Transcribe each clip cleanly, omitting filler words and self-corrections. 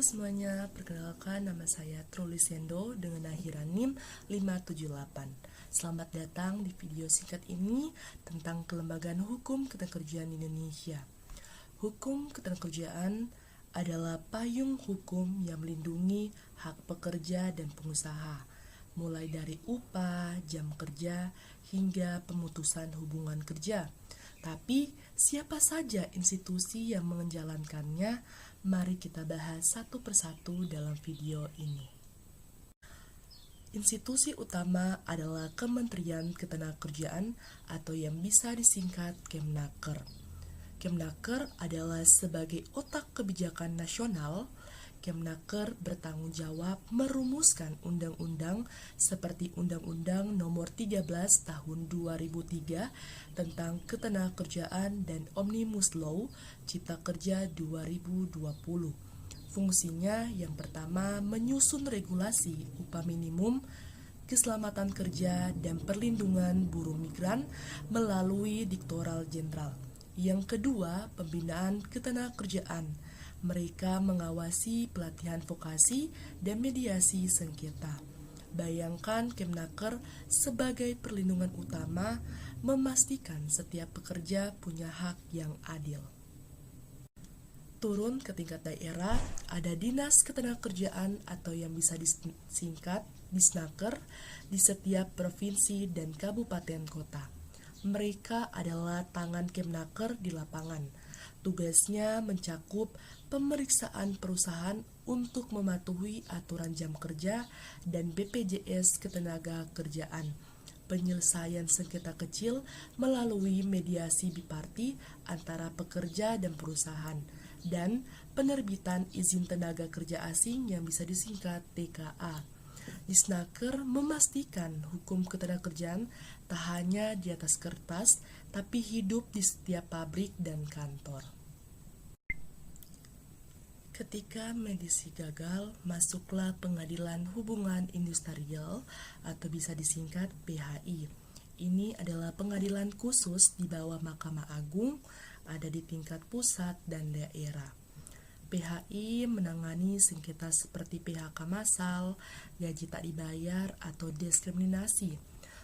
semuanya, perkenalkan nama saya Trulisendo dengan akhiran NIM 578. Selamat datang di video singkat ini tentang kelembagaan hukum ketenagakerjaan di Indonesia. Hukum ketenagakerjaan adalah payung hukum yang melindungi hak pekerja dan pengusaha, mulai dari upah, jam kerja, hingga pemutusan hubungan kerja. Tapi, siapa saja institusi yang menjalankannya? Mari kita bahas satu persatu dalam video ini. Institusi utama adalah Kementerian Ketenagakerjaan atau yang bisa disingkat Kemnaker. Kemnaker adalah sebagai otak kebijakan nasional. Kemnaker bertanggung jawab merumuskan undang-undang seperti Undang-Undang Nomor 13 Tahun 2003 tentang Ketenagakerjaan dan Omnibus Law Cipta Kerja 2020. Fungsinya yang pertama menyusun regulasi upah minimum, keselamatan kerja, dan perlindungan buruh migran melalui Direktorat Jenderal. Yang kedua, pembinaan ketenagakerjaan. Mereka mengawasi pelatihan vokasi dan mediasi sengketa. Bayangkan Kemnaker sebagai perlindungan utama memastikan setiap pekerja punya hak yang adil. Turun ke tingkat daerah, ada Dinas Ketenagakerjaan atau yang bisa disingkat Disnaker di setiap provinsi dan kabupaten kota. Mereka adalah tangan Kemnaker di lapangan. Tugasnya mencakup pemeriksaan perusahaan untuk mematuhi aturan jam kerja dan BPJS Ketenagakerjaan, penyelesaian sengketa kecil melalui mediasi biparti antara pekerja dan perusahaan, dan penerbitan izin tenaga kerja asing yang bisa disingkat TKA. Disnaker memastikan hukum ketenagakerjaan tak hanya di atas kertas, tapi hidup di setiap pabrik dan kantor. Ketika medisi gagal, masuklah Pengadilan Hubungan Industrial atau bisa disingkat PHI. Ini adalah pengadilan khusus di bawah Mahkamah Agung, ada di tingkat pusat dan daerah. PHI menangani sengketa seperti PHK massal, gaji tak dibayar, atau diskriminasi.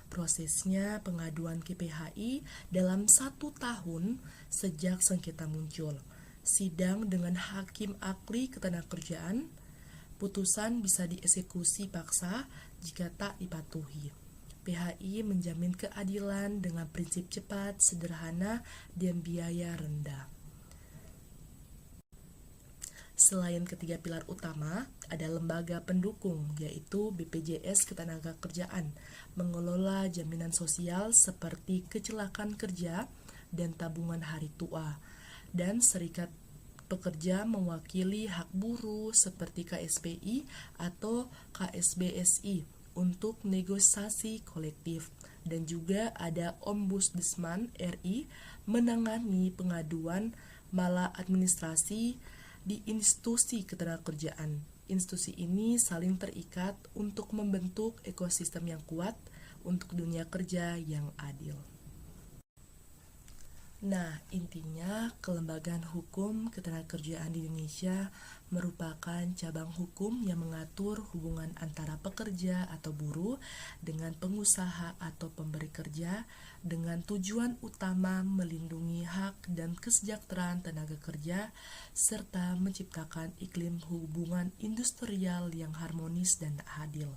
Prosesnya pengaduan ke PHI dalam 1 tahun sejak sengketa muncul. Sidang dengan hakim ahli ketenagakerjaan, putusan bisa dieksekusi paksa jika tak dipatuhi. PHI menjamin keadilan dengan prinsip cepat, sederhana, dan biaya rendah. Selain ketiga pilar utama, ada lembaga pendukung, yaitu BPJS Ketenagakerjaan, mengelola jaminan sosial seperti kecelakaan kerja dan tabungan hari tua, dan serikat pekerja mewakili hak buruh seperti KSPI atau KSBSI untuk negosiasi kolektif, dan juga ada Ombudsman RI menangani pengaduan maladministrasi di institusi ketenagakerjaan. Institusi ini saling terikat untuk membentuk ekosistem yang kuat untuk dunia kerja yang adil. Nah, intinya kelembagaan hukum ketenagakerjaan di Indonesia merupakan cabang hukum yang mengatur hubungan antara pekerja atau buruh dengan pengusaha atau pemberi kerja dengan tujuan utama melindungi hak dan kesejahteraan tenaga kerja serta menciptakan iklim hubungan industrial yang harmonis dan adil.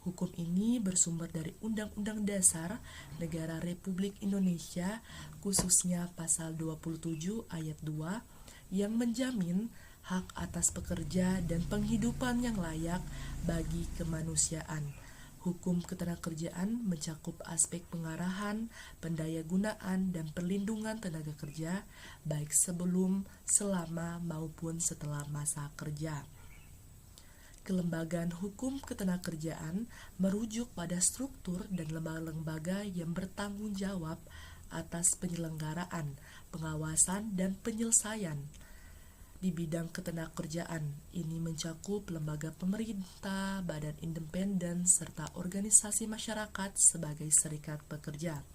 Hukum ini bersumber dari Undang-Undang Dasar Negara Republik Indonesia, khususnya Pasal 27 Ayat 2, yang menjamin hak atas pekerja dan penghidupan yang layak bagi kemanusiaan. Hukum ketenagakerjaan mencakup aspek pengarahan, pendayagunaan, dan perlindungan tenaga kerja, baik sebelum, selama, maupun setelah masa kerja. Kelembagaan hukum ketenagakerjaan merujuk pada struktur dan lembaga-lembaga yang bertanggung jawab atas penyelenggaraan, pengawasan, dan penyelesaian di bidang ketenagakerjaan. Ini mencakup lembaga pemerintah, badan independen, serta organisasi masyarakat sebagai serikat pekerja.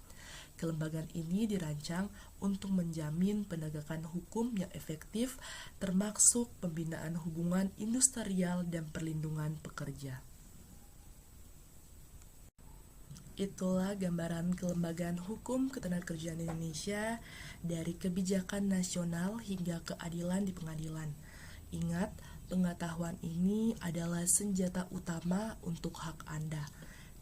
Kelembagaan ini dirancang untuk menjamin penegakan hukum yang efektif, termasuk pembinaan hubungan industrial dan perlindungan pekerja. Itulah gambaran kelembagaan hukum ketenagakerjaan di Indonesia, dari kebijakan nasional hingga keadilan di pengadilan. Ingat, pengetahuan ini adalah senjata utama untuk hak Anda.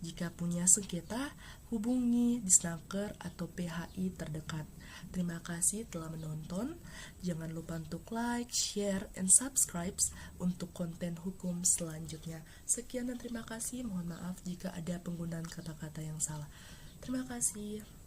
Jika punya sengketa, hubungi Disnaker atau PHI terdekat. Terima kasih telah menonton. Jangan lupa untuk like, share, and subscribe untuk konten hukum selanjutnya. Sekian dan terima kasih. Mohon maaf jika ada penggunaan kata-kata yang salah. Terima kasih.